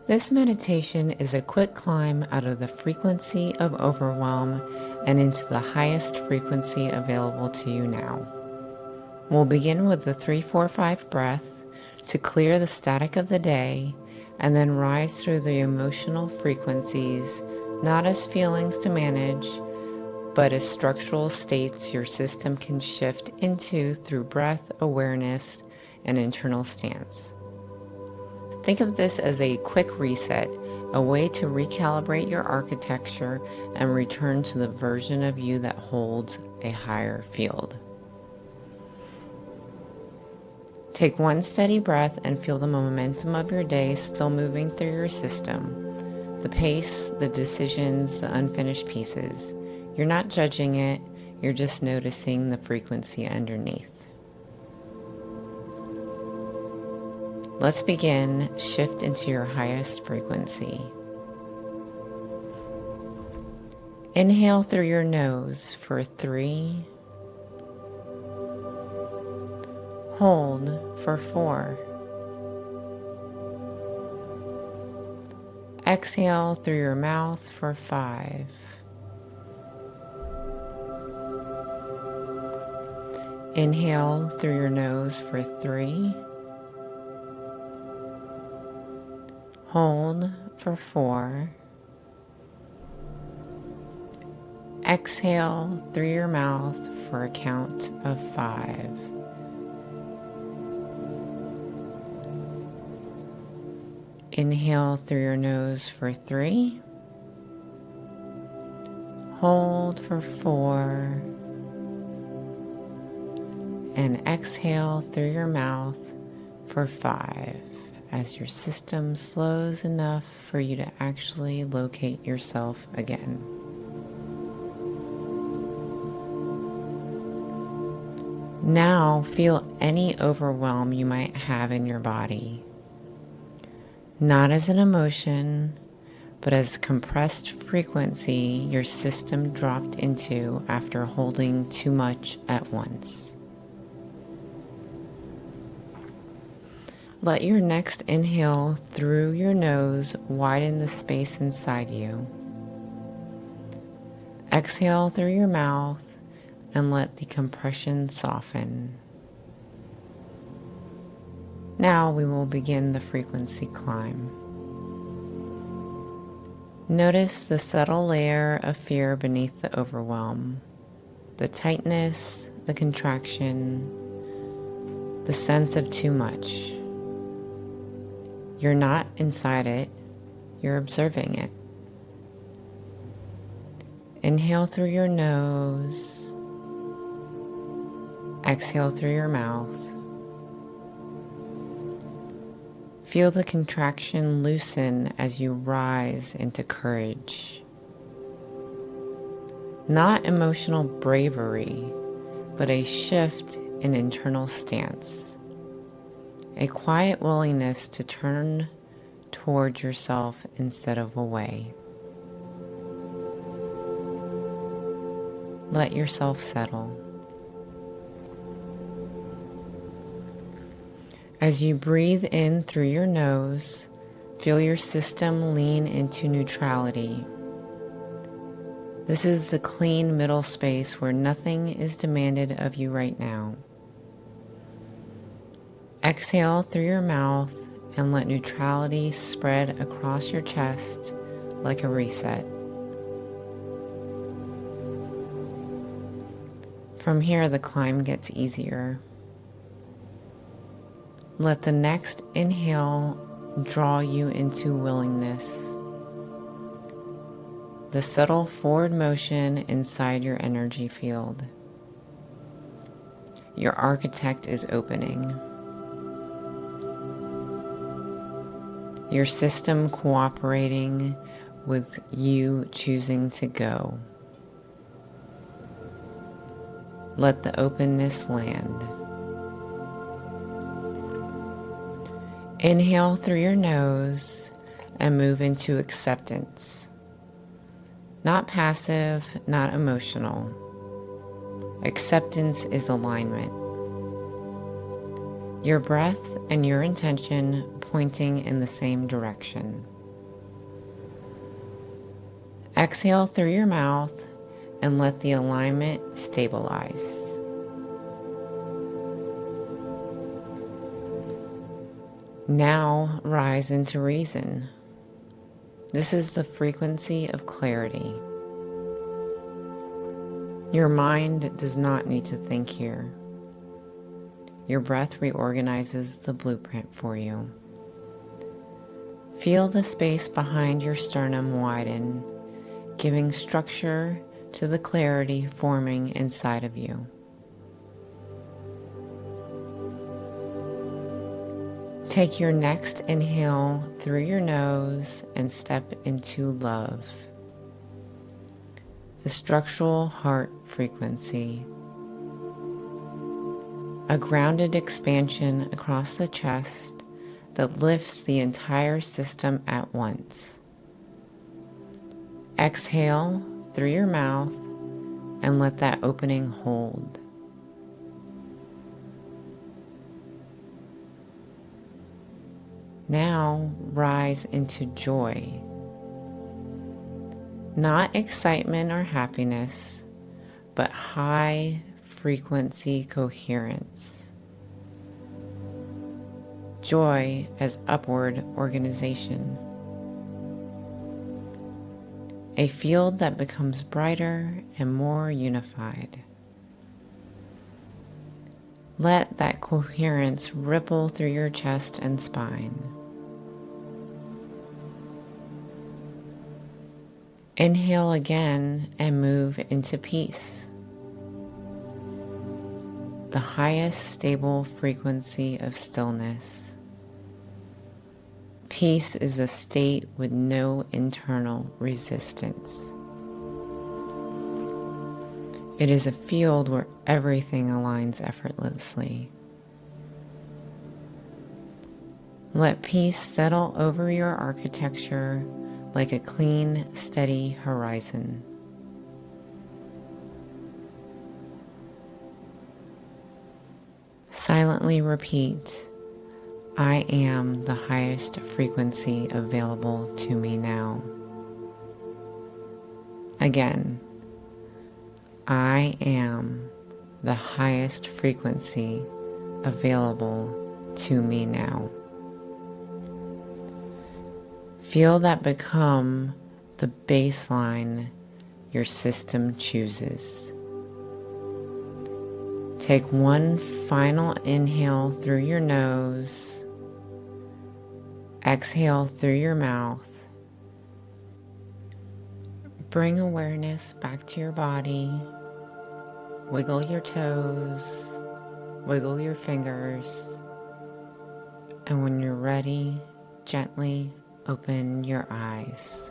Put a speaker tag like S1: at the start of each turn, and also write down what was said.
S1: This meditation is a quick climb out of the frequency of overwhelm and into the highest frequency available to you now. We'll begin with the 3-4-5 breath to clear the static of the day and then rise through the emotional frequencies, not as feelings to manage, but as structural states your system can shift into through breath, awareness, and internal stance. Think of this as a quick reset, a way to recalibrate your architecture and return to the version of you that holds a higher field. Take one steady breath and feel the momentum of your day still moving through your system. The pace, the decisions, the unfinished pieces. You're not judging it, you're just noticing the frequency underneath. Let's begin. Shift into your highest frequency. Inhale through your nose for 3. Hold for 4. Exhale through your mouth for 5. Inhale through your nose for 3. Hold for 4. Exhale through your mouth for a count of 5. Inhale through your nose for 3. Hold for 4. And exhale through your mouth for 5. As your system slows enough for you to actually locate yourself again. Now feel any overwhelm you might have in your body, not as an emotion, but as compressed frequency your system dropped into after holding too much at once. Let your next inhale through your nose widen the space inside you. Exhale through your mouth and let the compression soften. Now we will begin the frequency climb. Notice the subtle layer of fear beneath the overwhelm, the tightness, the contraction, the sense of too much. You're not inside it, you're observing it. Inhale through your nose, exhale through your mouth. Feel the contraction loosen as you rise into courage. Not emotional bravery, but a shift in internal stance. A quiet willingness to turn towards yourself instead of away. Let yourself settle. As you breathe in through your nose, feel your system lean into neutrality. This is the clean middle space where nothing is demanded of you right now. Exhale through your mouth and let neutrality spread across your chest like a reset. From here, the climb gets easier. Let the next inhale draw you into willingness. The subtle forward motion inside your energy field. Your architect is opening. Your system cooperating with you choosing to go. Let the openness land. Inhale through your nose and move into acceptance. Not passive, not emotional. Acceptance is alignment. Your breath and your intention pointing in the same direction. Exhale through your mouth and let the alignment stabilize. Now rise into reason. This is the frequency of clarity. Your mind does not need to think here. Your breath reorganizes the blueprint for you. Feel the space behind your sternum widen, giving structure to the clarity forming inside of you. Take your next inhale through your nose and step into love, the structural heart frequency, a grounded expansion across the chest that lifts the entire system at once. Exhale through your mouth and let that opening hold. Now rise into joy. Not excitement or happiness, but high frequency coherence. Joy as upward organization. A field that becomes brighter and more unified. Let that coherence ripple through your chest and spine. Inhale again and move into peace, the highest stable frequency of stillness. Peace is a state with no internal resistance. It is a field where everything aligns effortlessly. Let peace settle over your architecture like a clean, steady horizon. Silently repeat, I am the highest frequency available to me now. Again, I am the highest frequency available to me now. Feel that become the baseline your system chooses. Take one final inhale through your nose. Exhale through your mouth. Bring awareness back to your body. Wiggle your toes. Wiggle your fingers. And when you're ready, gently open your eyes.